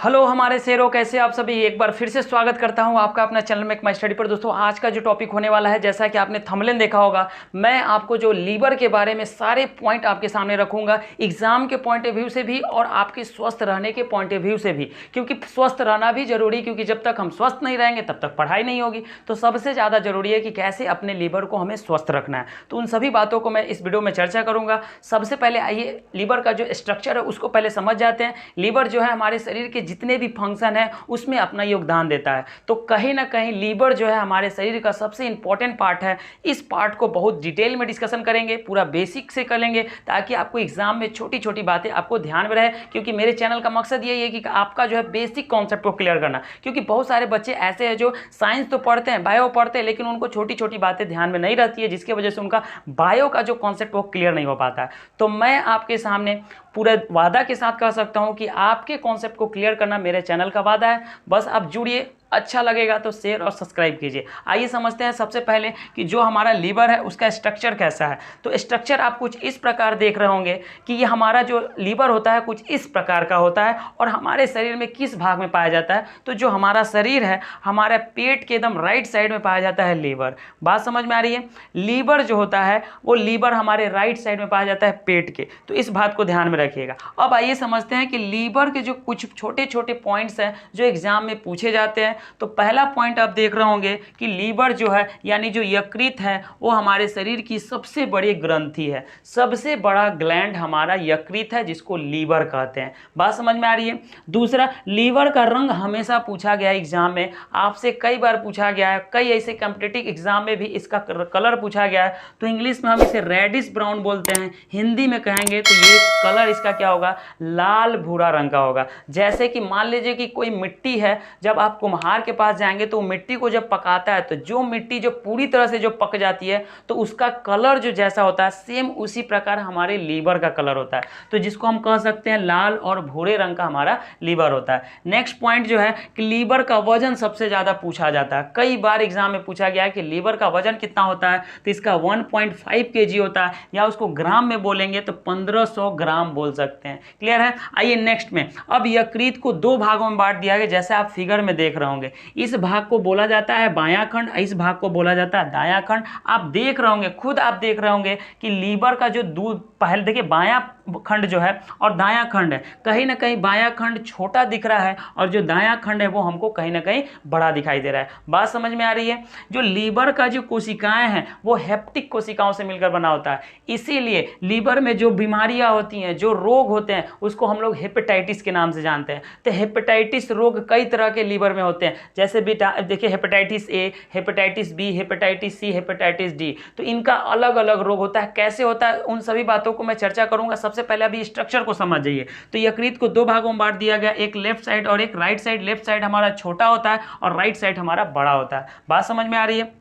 Hello हमारे शेरों, कैसे आप सभी। एक बार फिर से स्वागत करता हूं आपका अपना चैनल में माई स्टडी पर। दोस्तों आज का जो टॉपिक होने वाला है, जैसा कि आपने थंबनेल देखा होगा, मैं आपको जो लीवर के बारे में सारे पॉइंट आपके सामने रखूंगा, एग्जाम के पॉइंट ऑफ व्यू से भी और आपके स्वस्थ रहने के पॉइंट ऑफ व्यू से भी, क्योंकि स्वस्थ रहना भी जरूरी, क्योंकि जब तक हम स्वस्थ नहीं रहेंगे तब तक पढ़ाई नहीं होगी। तो सबसे ज़्यादा जरूरी है कि कैसे अपने लीवर को हमें स्वस्थ रखना है। तो उन सभी बातों को मैं इस वीडियो में चर्चा करूँगा। सबसे पहले आइए लीवर का जो स्ट्रक्चर है उसको पहले समझ जाते हैं। लीवर जो है हमारे शरीर के जितने भी फंक्शन है उसमें अपना योगदान देता है। तो कहीं ना कहीं लीवर जो है हमारे शरीर का सबसे इंपॉर्टेंट पार्ट है। इस पार्ट को बहुत डिटेल में डिस्कशन करेंगे, पूरा बेसिक से करेंगे, ताकि आपको एग्जाम में छोटी छोटी बातें आपको ध्यान में रहे। क्योंकि मेरे चैनल का मकसद यही है कि आपका जो है बेसिक कॉन्सेप्ट को क्लियर करना। क्योंकि बहुत सारे बच्चे ऐसे हैं जो साइंस तो पढ़ते हैं, बायो पढ़ते हैं, लेकिन उनको छोटी छोटी बातें ध्यान में नहीं रहती है, जिसकी वजह से उनका बायो का जो कॉन्सेप्ट वो क्लियर नहीं हो पाता है। तो मैं आपके सामने पूरे वादा के साथ कह सकता हूं कि आपके कॉन्सेप्ट को क्लियर करना मेरे चैनल का वादा है। बस आप जुड़िए, अच्छा लगेगा तो शेयर और सब्सक्राइब कीजिए। आइए समझते हैं सबसे पहले कि जो हमारा लीवर है उसका स्ट्रक्चर कैसा है। तो स्ट्रक्चर आप कुछ इस प्रकार देख रहे होंगे कि ये हमारा जो लीवर होता है कुछ इस प्रकार का होता है। और हमारे शरीर में किस भाग में पाया जाता है, तो जो हमारा शरीर है हमारे पेट के एकदम राइट साइड में पाया जाता है लीवर। बात समझ में आ रही है। लीवर जो होता है वो लीवर हमारे राइट साइड में पाया जाता है पेट के। तो इस बात को ध्यान में रखिएगा। अब आइए समझते हैं कि लीवर के जो कुछ छोटे छोटे पॉइंट्स हैं जो एग्जाम में पूछे जाते हैं। तो पहला पॉइंट आप देख रहे होंगे कि लीवर जो है यानी जो यकृत है वो हमारे शरीर की सबसे बड़ी ग्रंथि है। सबसे बड़ा ग्लैंड हमारा यकृत है, जिसको लीवर कहते हैं। बात समझ में आ रही है। दूसरा, लीवर का रंग हमेशा पूछा गया है एग्जाम में, आपसे कई बार पूछा गया है, कई ऐसे कॉम्पिटिटिव एग्जाम में भी इसका कलर पूछा गया है। तो इंग्लिश में हम इसे रेडिश ब्राउन बोलते हैं, हिंदी में कहेंगे तो ये कलर इसका क्या होगा, लाल भूरा रंग का होगा। जैसे कि मान लीजिए कि कोई मिट्टी है, जब आप कुम्हार के पास जाएंगे तो मिट्टी को जब पकाता है तो जो मिट्टी जो पूरी तरह से जो पक जाती है तो उसका कलर जो जैसा होता है सेम उसी प्रकार हमारे लीवर का कलर होता है। तो जिसको हम कह सकते हैं लाल और भूरे रंग का हमारा लीवर होता है। नेक्स्ट पॉइंट जो है कि लीवर का वजन सबसे ज्यादा पूछा जाता है। कई बार एग्जाम में पूछा गया है कि लीवर का वजन कितना होता है, तो इसका 1.5 kg होता है, या उसको ग्राम में बोलेंगे तो 1500 ग्राम बोल सकते हैं। क्लियर है। आइए नेक्स्ट में, अब यकृत को दो भागों में बांट दिया गया, जैसे आप फिगर में देख रहे होंगे। इस भाग को बोला जाता है बायां खंड, इस भाग को बोला जाता है दायां खंड। आप देख रहे होंगे, खुद आप देख रहे होंगे कि लीवर का जो दूध, पहले देखिए बायां खंड जो है और दायां खंड है, कहीं ना कहीं बायां खंड छोटा दिख रहा है और जो दायां खंड है वो हमको कहीं ना कहीं बड़ा दिखाई दे रहा है। बात समझ में आ रही है। जो लीवर का जो कोशिकाएं हैं वो हेप्टिक कोशिकाओं से मिलकर बना होता है। इसीलिए लीवर में जो बीमारियां होती हैं, जो रोग होते हैं, उसको हम लोग हेपेटाइटिस के नाम से जानते हैं। तो हेपेटाइटिस रोग कई तरह के लीवर में होते हैं, जैसे देखिए hepatitis A, hepatitis B, hepatitis C, hepatitis D. तो इनका अलग अलग रोग होता है। कैसे होता है उन सभी बातों को मैं चर्चा करूंगा। सबसे पहले अभी स्ट्रक्चर को समझ जाइए। तो यकृत को दो भागों में बांट दिया गया, एक लेफ्ट साइड और एक राइट साइड। लेफ्ट साइड हमारा छोटा होता है और राइट साइड हमारा बड़ा होता है। बात समझ में आ रही है।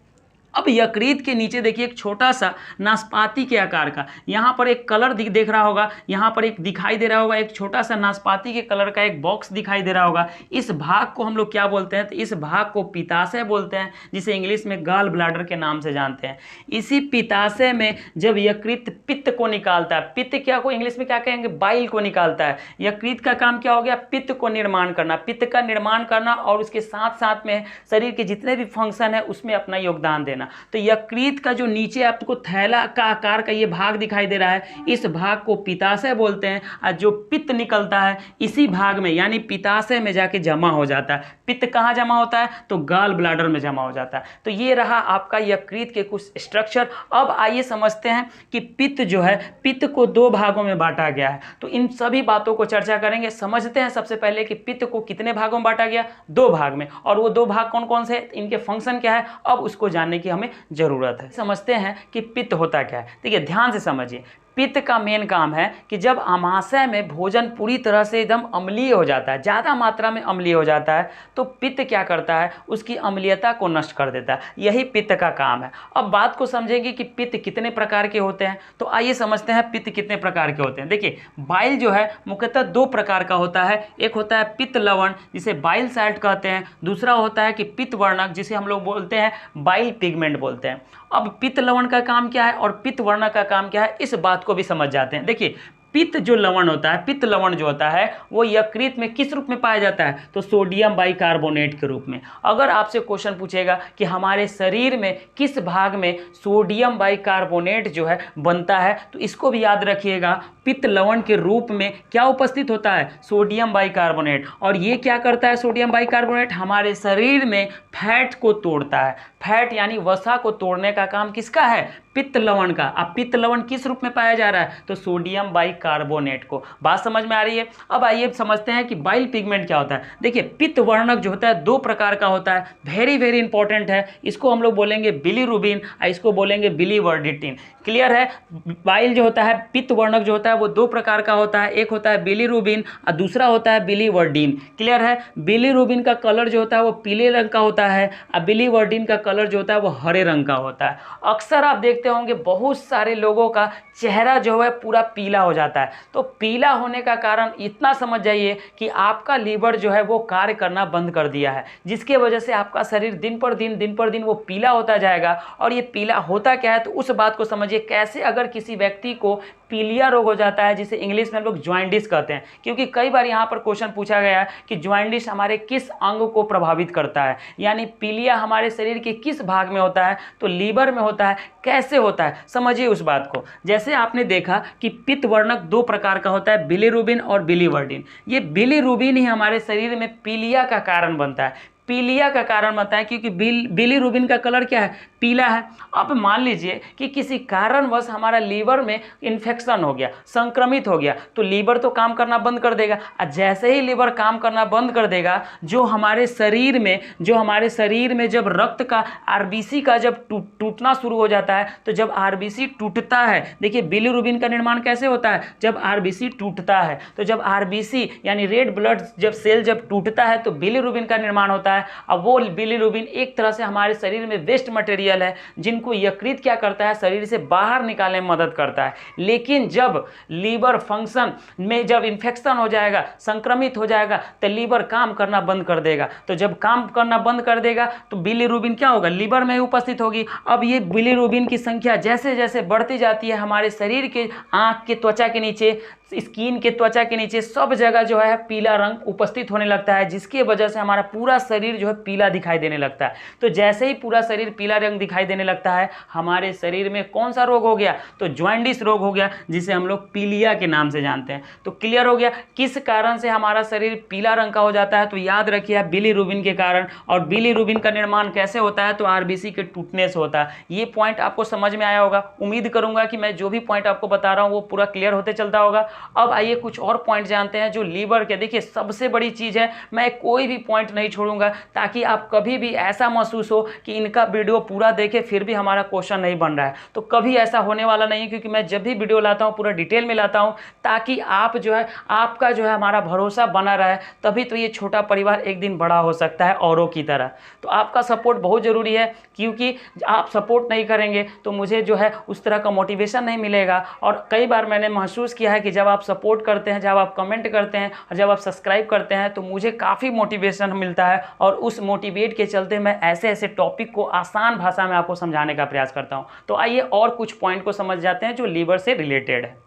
अब यकृत के नीचे देखिए एक छोटा सा नाशपाती के आकार का, यहाँ पर एक कलर देख रहा होगा, यहाँ पर एक दिखाई दे रहा होगा, एक छोटा सा नाशपाती के कलर का एक बॉक्स दिखाई दे रहा होगा। इस भाग को हम लोग क्या बोलते हैं, तो इस भाग को पित्ताशय बोलते हैं, जिसे इंग्लिश में गॉल ब्लैडर के नाम से जानते हैं। इसी पित्ताशय में जब यकृत पित्त को निकालता है, पित्त क्या को इंग्लिश में क्या कहेंगे, बाइल को निकालता है। यकृत का काम क्या हो गया, पित्त को निर्माण करना, पित्त का निर्माण करना, और उसके साथ साथ में शरीर के जितने भी फंक्शन है उसमें अपना योगदान देना। तो यकृत का जो नीचे आपको थैला का आकार का ये भाग दिखाई दे रहा है, इस भाग को पित्ताशय बोलते हैं। और जो पित्त निकलता है इसी भाग में यानी पित्ताशय में जाके जमा हो जाता है। पित्त कहाँ जमा होता है, तो गॉल ब्लैडर में जमा हो जाता है। तो ये रहा आपका यकृत के कुछ स्ट्रक्चर। अब आइए समझते हैं कि पित्त जो है, पित्त को दो भागों में बांटा गया है। तो इन सभी बातों को चर्चा करेंगे। समझते हैं सबसे पहले कि पित्त को कितने भागों में बांटा गया, दो भाग में। और वो दो भाग कौन कौन से, इनके फंक्शन क्या है, अब उसको जानने की हमें जरूरत है। समझते हैं कि पित्त होता क्या है। देखिए ध्यान से समझिए। पित्त का मेन काम है कि जब आमाशय में भोजन पूरी तरह से एकदम अम्लीय हो जाता है, ज़्यादा मात्रा में अम्लीय हो जाता है, तो पित्त क्या करता है, उसकी अम्लीयता को नष्ट कर देता है। यही पित्त का काम है। अब बात को समझेंगे कि पित्त कितने प्रकार के होते हैं। तो आइए समझते हैं पित्त कितने प्रकार के होते हैं। देखिए बाइल जो है मुख्यतः दो प्रकार का होता है। एक होता है पित्त लवण, जिसे बाइल साल्ट कहते हैं। दूसरा होता है कि पित्त वर्णक, जिसे हम लोग बोलते हैं बाइल पिगमेंट बोलते हैं। अब पित्त लवण का काम क्या है और पित्त वर्णक का काम क्या है, इस बात को भी समझ जाते हैं। देखिए पित्त जो लवण होता है, पित्त लवण जो होता है वो यकृत में किस रूप में पाया जाता है? तो सोडियम बाइकार्बोनेट के रूप में। अगर आपसे क्वेश्चन पूछेगा कि हमारे शरीर में किस भाग में सोडियम बाइकार्बोनेट जो है बनता है, तो इसको भी याद रखिएगा, पित्त लवण के रूप में क्या उपस्थित होता है? Sodium bicarbonate. और ये क्या करता है सोडियम बाइकार्बोनेट? हमारे शरीर में फैट को तोड़ता है। फैट यानी वसा को तोड़ने का काम किसका है? पित्त लवण का। अब पित्त लवण किस रूप में पाया जा रहा है? तो सोडियम बाइकार्बोनेट को। बात समझ में आ रही है? अब आइए समझते हैं कि बाइल पिगमेंट क्या होता है। देखिए, पित्त वर्णक जो होता है दो प्रकार का होता है, वेरी वेरी इंपॉर्टेंट है। इसको हम लोग बोलेंगे बिलीरुबिन और इसको बोलेंगे बिलीवर्डिटिन। क्लियर है? बाइल जो होता है, पित्त वर्णक जो होता है वो दो प्रकार का होता है, एक होता है बिलीरुबिन और दूसरा होता है बिलीवर्डिन। क्लियर है? बिलीरुबिन का कलर जो होता है वो पीले रंग का होता है और बिलीवर्डिन का कलर जो होता है वो हरे रंग का होता है। अक्सर आप देखते होंगे बहुत सारे लोगों का चेहरा जो है पूरा पीला हो जाता है। तो पीला होने का कारण इतना समझ जाइए कि आपका लीवर जो है वो कार्य करना बंद कर दिया है, जिसके वजह से आपका शरीर दिन पर दिन वो पीला होता जाएगा। और ये पीला होता क्या है? तो उस बात को समझिए, कैसे अगर किसी व्यक्ति को पीलिया रोग हो जाता है, जिसे इंग्लिश में हम लोग जॉइंडिस कहते हैं, क्योंकि कई बार यहाँ पर क्वेश्चन पूछा गया है कि जॉइंडिस हमारे किस अंग को प्रभावित करता है, यानी पीलिया हमारे शरीर के किस भाग में होता है? तो लीवर में होता है। कैसे होता है समझिए उस बात को। जैसे आपने देखा कि पित्त वर्णक दो प्रकार का होता है, बिलीरुबिन और बिलीवर्डिन। ये बिलीरुबिन ही हमारे शरीर में पीलिया का कारण बनता है, पीलिया का कारण बनता है, क्योंकि बिलीरुबिन का कलर क्या है? पीला है। अब मान लीजिए कि किसी कारणवश हमारा लीवर में इन्फेक्शन हो गया, संक्रमित हो गया, तो लीवर तो काम करना बंद कर देगा। और जैसे ही लीवर काम करना बंद कर देगा, जो हमारे शरीर में जब रक्त का आरबीसी का जब टूटना शुरू हो जाता है, तो जब आरबीसी टूटता है, देखिए बिलीरुबिन का निर्माण कैसे होता है? जब आरबीसी टूटता है, तो जब आरबीसी यानी रेड ब्लड जब सेल जब टूटता है तो बिलीरुबिन का निर्माण होता है। अब वो बिलीरुबिन एक तरह से हमारे शरीर में वेस्ट मटेरियल है, जिनको यकृत क्या करता है? शरीर से बाहर निकालने में मदद करता है। लेकिन जब लीवर फंक्शन में जब इन्फेक्शन हो जाएगा, संक्रमित हो जाएगा, तो लीवर काम करना बंद कर देगा। तो जब काम करना बंद कर देगा तो बिलीरुबिन क्या होगा? लीवर में उपस्थित होगी। अब ये बिलीरुबिन की संख्या जैसे जैसे बढ़ती जाती है, हमारे शरीर के आंख के त्वचा के नीचे, स्किन के त्वचा के नीचे सब जगह जो है पीला रंग उपस्थित होने लगता है, जिसकी वजह से हमारा पूरा शरीर जो है पीला दिखाई देने लगता है। तो जैसे ही पूरा शरीर पीला रंग दिखाई देने लगता है, हमारे शरीर में कौन सा रोग हो गया? तो जॉइंडिस रोग हो गया, जिसे हम लोग पीलिया के नाम से जानते हैं। तो क्लियर हो गया किस कारण से हमारा शरीर पीला रंग का हो जाता है? तो याद रखिए बिलीरुबिन के कारण। और बिलीरुबिन का निर्माण कैसे होता है? तो आरबीसी के टूटने से होता है। ये पॉइंट आपको समझ में आया होगा। उम्मीद करूंगा कि मैं जो भी पॉइंट आपको बता रहा हूँ वो पूरा क्लियर होते चलता होगा। अब आइए कुछ और पॉइंट जानते हैं जो लीवर के, देखिए सबसे बड़ी चीज़ है, मैं कोई भी पॉइंट नहीं छोड़ूंगा ताकि आप कभी भी ऐसा महसूस हो कि इनका वीडियो पूरा देखे फिर भी हमारा क्वेश्चन नहीं बन रहा है। तो कभी ऐसा होने वाला नहीं है, क्योंकि मैं जब भी वीडियो लाता हूँ पूरा डिटेल में लाता हूँ, ताकि आप जो है आपका जो है हमारा भरोसा बना रहे। तभी तो ये छोटा परिवार एक दिन बड़ा हो सकता है औरों की तरह। तो आपका सपोर्ट बहुत ज़रूरी है, क्योंकि आप सपोर्ट नहीं करेंगे तो मुझे जो है उस तरह का मोटिवेशन नहीं मिलेगा। और कई बार मैंने महसूस किया है कि जब आप सपोर्ट करते हैं, जब आप कमेंट करते हैं और जब आप सब्सक्राइब करते हैं, तो मुझे काफ़ी मोटिवेशन मिलता है। और उस मोटिवेट के चलते मैं ऐसे ऐसे टॉपिक को आसान भाषा में आपको समझाने का प्रयास करता हूं। तो आइए और कुछ पॉइंट को समझ जाते हैं जो लीवर से रिलेटेड है।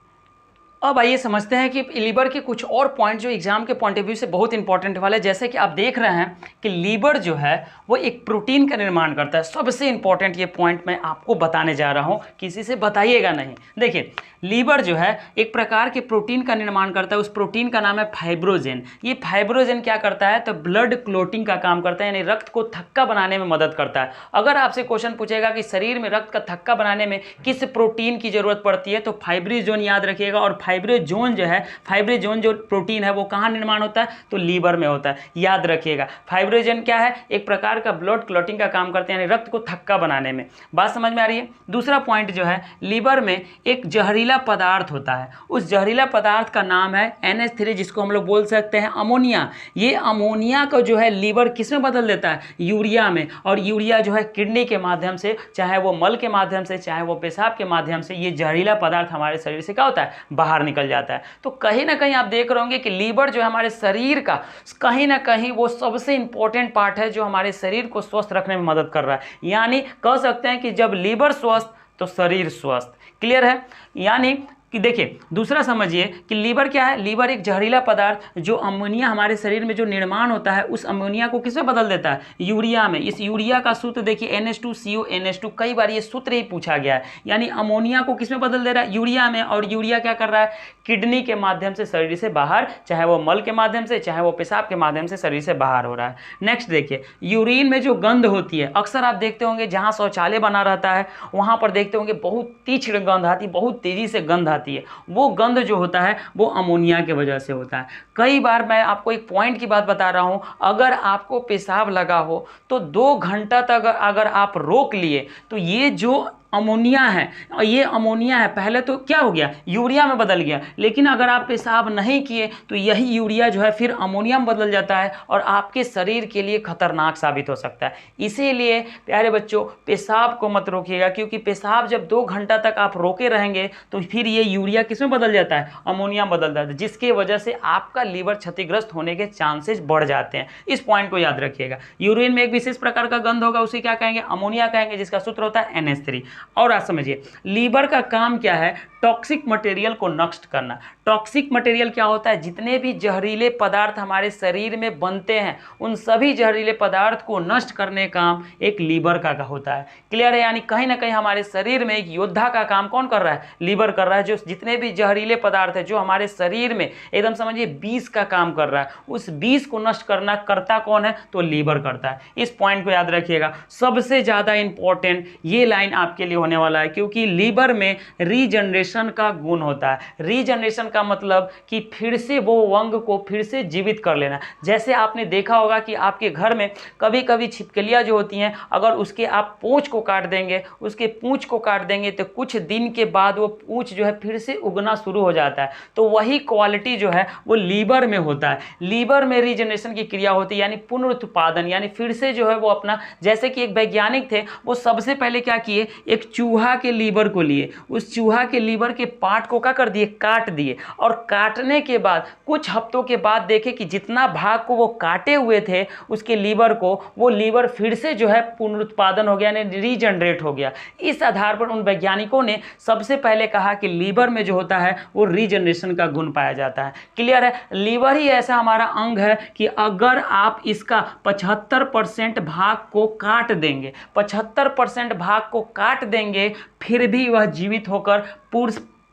अब आइए समझते हैं कि लीवर के कुछ और पॉइंट जो एग्जाम के पॉइंट ऑफ व्यू से बहुत इंपॉर्टेंट वाले। जैसे कि आप देख रहे हैं कि लीवर जो है वो एक प्रोटीन का निर्माण करता है। सबसे इंपॉर्टेंट ये पॉइंट मैं आपको बताने जा रहा हूँ, किसी से बताइएगा नहीं। देखिए लीवर जो है एक प्रकार के प्रोटीन का निर्माण करता है, उस प्रोटीन का नाम है फाइब्रोजेन। ये फाइब्रोजेन क्या करता है? तो ब्लड क्लोटिंग का काम करता है, यानी रक्त को थक्का बनाने में मदद करता है। अगर आपसे क्वेश्चन पूछेगा कि शरीर में रक्त का थक्का बनाने में किस प्रोटीन की जरूरत पड़ती है, तो फाइब्रिजोन याद रखिएगा। और फाइब्रिजोन जो है, फाइब्रिजोन जो प्रोटीन है वो कहाँ निर्माण होता है? तो लीवर में होता है, याद रखिएगा। फाइब्रिजोन क्या है? एक प्रकार का ब्लड क्लोटिंग का काम करते हैं, यानी रक्त को थक्का बनाने में। बात समझ में आ रही है? दूसरा पॉइंट जो है, लीवर में एक जहरीला पदार्थ होता है, उस जहरीला पदार्थ का नाम है NH3, जिसको हम लोग बोल सकते हैं अमोनिया। ये अमोनिया को जो है लीवर किस में बदल देता है? यूरिया में। और यूरिया जो है किडनी के माध्यम से, चाहे वो मल के माध्यम से, चाहे वो पेशाब के माध्यम से, ये जहरीला पदार्थ हमारे शरीर से क्या होता है? बाहर निकल जाता है। तो कहीं ना कहीं आप देख रहे होंगे कि लीवर जो है हमारे शरीर का कहीं ना कहीं वो सबसे इंपॉर्टेंट पार्ट है जो हमारे शरीर को स्वस्थ रखने में मदद कर रहा है। यानी कह सकते हैं कि जब लीवर स्वस्थ तो शरीर स्वस्थ। क्लियर है? यानी कि देखिए दूसरा समझिए कि लीवर क्या है। लीवर एक जहरीला पदार्थ जो अमोनिया हमारे शरीर में जो निर्माण होता है उस अमोनिया को किसमें बदल देता है, यूरिया में। इस यूरिया का सूत्र देखिए NH2CO NH2, कई बार ये सूत्र ही पूछा गया है। यानी अमोनिया को किसमें बदल दे रहा है, यूरिया में। और यूरिया क्या कर रहा है, किडनी के माध्यम से शरीर से बाहर, चाहे वो मल के माध्यम से चाहे वो पेशाब के माध्यम से शरीर से बाहर हो रहा है। नेक्स्ट देखिए, यूरिन में जो गंध होती है, अक्सर आप देखते होंगे जहाँ शौचालय बना रहता है वहाँ पर देखते होंगे बहुत तीक्ष्ण गंध आती है, बहुत तेजी से गंध आती है। वो गंध जो होता है वो अमोनिया की वजह से होता है। कई बार मैं आपको एक पॉइंट की बात बता रहा हूँ, अगर आपको पेशाब लगा हो तो 2 घंटा तक अगर आप रोक लिए तो ये जो अमोनिया है, ये अमोनिया है, पहले तो क्या हो गया, यूरिया में बदल गया। लेकिन अगर आप पेशाब नहीं किए तो यही यूरिया जो है फिर अमोनिया में बदल जाता है और आपके शरीर के लिए खतरनाक साबित हो सकता है। इसीलिए प्यारे बच्चों, पेशाब को मत रोकिएगा, क्योंकि पेशाब जब 2 घंटा तक आप रोके रहेंगे तो फिर ये यूरिया किसमें बदल जाता है, अमोनिया में बदल जाता है, जिसकी वजह से आपका लीवर क्षतिग्रस्त होने के चांसेस बढ़ जाते हैं। इस पॉइंट को याद रखिएगा। यूरिन में एक विशेष प्रकार का गंध होगा, उसे क्या कहेंगे, अमोनिया कहेंगे, जिसका सूत्र होता है NH3। और आप समझिए लीवर का काम क्या है, टॉक्सिक मटेरियल को नष्ट करना। टॉक्सिक मटेरियल क्या होता है, जितने भी जहरीले पदार्थ हमारे शरीर में बनते हैं उन सभी जहरीले पदार्थ को नष्ट करने का काम एक लीवर का होता है। क्लियर है, यानी कहीं ना कहीं हमारे शरीर में एक योद्धा का काम कौन कर रहा है, लीवर कर रहा है, जो जितने भी जहरीले पदार्थ है जो हमारे शरीर में एकदम समझिए विष का काम कर रहा है, उस विष को नष्ट करना करता कौन है, तो लीवर करता है। इस पॉइंट को याद रखिएगा। सबसे ज़्यादा इंपॉर्टेंट ये लाइन आपके लिए होने वाला है, क्योंकि लीवर में रीजनरेशन का गुण होता है। रीजनरेशन का मतलब कि फिर से वो अंग को फिर से जीवित कर लेना। जैसे आपने देखा होगा कि आपके घर में कभी कभी छिपकलियां जो होती हैं, अगर उसके आप पूंछ को काट देंगे, उसके पूंछ को काट देंगे तो कुछ दिन के बाद वो पूंछ जो है फिर से उगना शुरू हो जाता है। तो वही क्वालिटी जो है वो लीवर में होता है। लीवर में रीजनरेशन की क्रिया होती है, यानी पुनरुत्पादन, यानी फिर से जो है वो अपना, जैसे कि एक वैज्ञानिक थे, वो सबसे पहले क्या किए, एक चूहा के लीवर को लिए, उस चूहा के लीवर के पार्ट को क्या कर दिए, काट दिए, और काटने के बाद कुछ हफ्तों के बाद देखे कि जितना भाग को वो काटे हुए थे उसके लीवर को, वो लीवर फिर से जो है पुनरुत्पादन हो गया, यानी रीजनरेट हो गया। इस आधार पर उन वैज्ञानिकों ने सबसे पहले कहा कि लीवर में जो होता है वो रीजनरेशन का गुण पाया जाता है। क्लियर है, लीवर ही ऐसा हमारा अंग है कि अगर आप इसका 75% भाग को काट देंगे, 75% भाग को काट देंगे, फिर भी वह जीवित होकर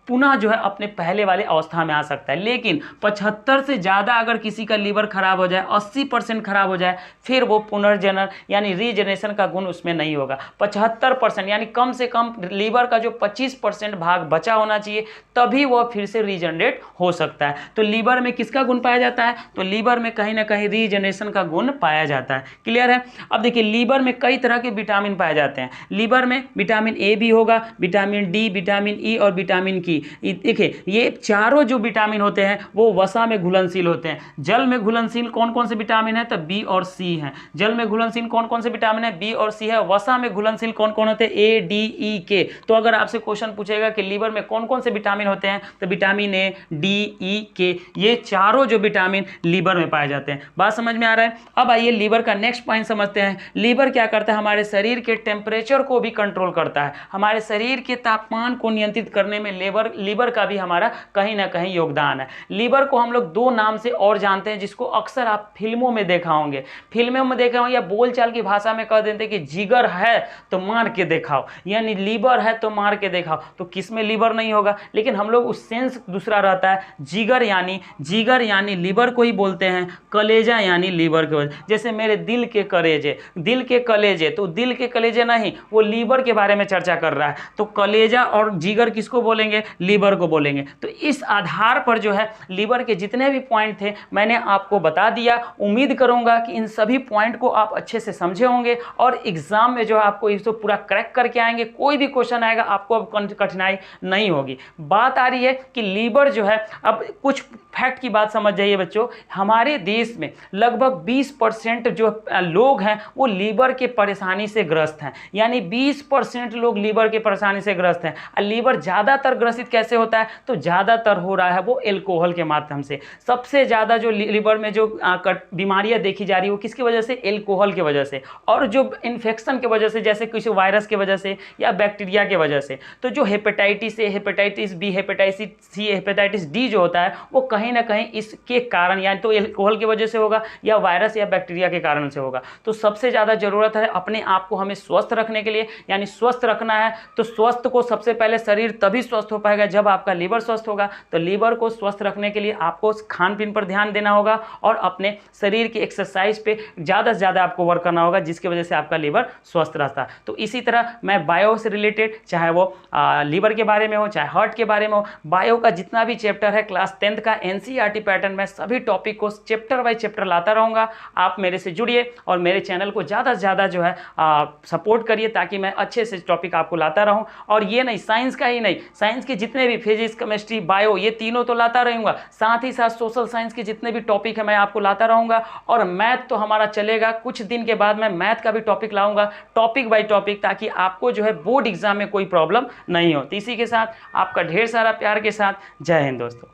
पुनः जो है अपने पहले वाले अवस्था में आ सकता है। लेकिन 75 से ज़्यादा अगर किसी का लीवर खराब हो जाए, 80% खराब हो जाए, फिर वो पुनर्जनन यानी रीजनरेशन का गुण उसमें नहीं होगा। 75% यानी कम से कम लीवर का जो 25% भाग बचा होना चाहिए, तभी वह फिर से रीजनरेट हो सकता है। तो लीवर में किसका गुण पाया जाता है, तो लीवर में कहीं ना कहीं रीजनरेशन का गुण पाया जाता है। क्लियर है। अब देखिए लीवर में कई तरह के विटामिन पाए जाते हैं। लीवर में विटामिन A भी होगा, विटामिन D, विटामिन E और विटामिन की। देखिए ये चारों जो विटामिन होते हैं वो वसा में घुलनशील होते हैं। जल में घुलनशील कौन कौन से विटामिन है, तो B और C हैं। जल में घुलनशील कौन कौन से विटामिन है, B और C है। वसा में घुलनशील कौन कौन होते हैं, A, D, E, K। तो अगर आपसे क्वेश्चन पूछेगा कि लीवर में कौन कौन से विटामिन होते हैं, तो vitamin A, D, E, K, ये चारों जो विटामिन लीवर में पाए जाते हैं। बात समझ में आ रहा है। अब आइए लीवर का नेक्स्ट पॉइंट समझते हैं। लीवर क्या करता है, हमारे शरीर के टेम्परेचर को भी कंट्रोल करता है। हमारे शरीर के तापमान को नियंत्रित करने में लीवर का भी हमारा कहीं ना कहीं योगदान है। लीवर को हम लोग 2 नाम से और जानते हैं, जिसको अक्सर आप फिल्मों में देखा होंगे, फिल्मों में देखा होंगे या बोलचाल की भाषा में कह देते कि जिगर है तो मार के दिखाओ, यानी लीवर है तो मार के दिखाओ। तो किस में लीवर नहीं होगा, लेकिन हम लोग उस सेंस दूसरा रहता है। जिगर यानी लीवर को ही बोलते हैं। कलेजा यानी लीवर के वजह, जैसे मेरे दिल के कलेजे, तो दिल के कलेजे नहीं, वो लीवर के बारे में चर्चा कर रहा है। तो कलेजा और जिगर किसको बोलेंगे, लीवर को बोलेंगे। तो इस आधार पर जो है लीवर के जितने भी पॉइंट थे मैंने आपको बता दिया। उम्मीद करूंगा कि इन सभी पॉइंट को आप अच्छे से समझे होंगे और एग्जाम में जो है आपको इसको पूरा क्रैक करके आएंगे। कोई भी क्वेश्चन आएगा आपको अब कठिनाई नहीं होगी। बात आ रही है कि लीवर जो है, अब कुछ फैक्ट की बात समझ जाइए बच्चों। हमारे देश में लगभग 20% जो लोग हैं वो लीवर के परेशानी से ग्रस्त हैं, यानी 20% लोग लीवर के परेशानी से ग्रस्त हैं। लीवर ज़्यादातर ग्रसित विकसित कैसे होता है, तो ज़्यादातर हो रहा है वो एल्कोहल के माध्यम से। सबसे ज़्यादा जो लीवर में जो बीमारियां देखी जा रही है वो किसकी वजह से, एल्कोहल की वजह से, और जो इन्फेक्शन की वजह से, जैसे किसी वायरस की वजह से या बैक्टीरिया की वजह से। तो जो hepatitis A, hepatitis B, hepatitis C, hepatitis D जो होता है वो कहीं ना कहीं इसके कारण, यानी तो एल्कोहल की वजह से होगा या वायरस या बैक्टीरिया के कारण से होगा। तो सबसे ज़्यादा ज़रूरत है अपने आप को हमें स्वस्थ रखने के लिए, यानी स्वस्थ रखना है तो स्वस्थ को सबसे पहले, शरीर तभी स्वस्थ हो पाएगा जब आपका लीवर स्वस्थ होगा। तो लीवर को स्वस्थ रखने के लिए आपको खान पीन पर ध्यान देना होगा और अपने शरीर की एक्सरसाइज पे ज़्यादा से ज़्यादा आपको वर्क करना होगा, जिसकी वजह से आपका लीवर स्वस्थ रहता है। तो इसी तरह मैं बायो से रिलेटेड, चाहे वो लीवर के बारे में हो चाहे हार्ट के बारे में हो, बायो का जितना भी चैप्टर है क्लास 10th का एनसीईआरटी पैटर्न में सभी टॉपिक को चैप्टर बाय चैप्टर लाता रहूँगा। आप मेरे से जुड़िए और मेरे चैनल को ज़्यादा से ज़्यादा जो है सपोर्ट करिए, ताकि मैं अच्छे से टॉपिक आपको लाता रहूँ। और ये नहीं, साइंस का ही नहीं, साइंस के जितने भी फिजिक्स, केमिस्ट्री, बायो, ये तीनों तो लाता रहूँगा, साथ ही साथ सोशल साइंस के जितने भी टॉपिक है मैं आपको लाता रहूँगा। और मैथ तो हमारा चलेगा, कुछ दिन के बाद मैं मैथ का भी टॉपिक लाऊंगा, टॉपिक बाय टॉपिक, ताकि आपको जो है बोर्ड एग्जाम में कोई प्रॉब्लम नहीं हो। इसी के साथ आपका ढेर सारा प्यार के साथ जय हिंद दोस्तों।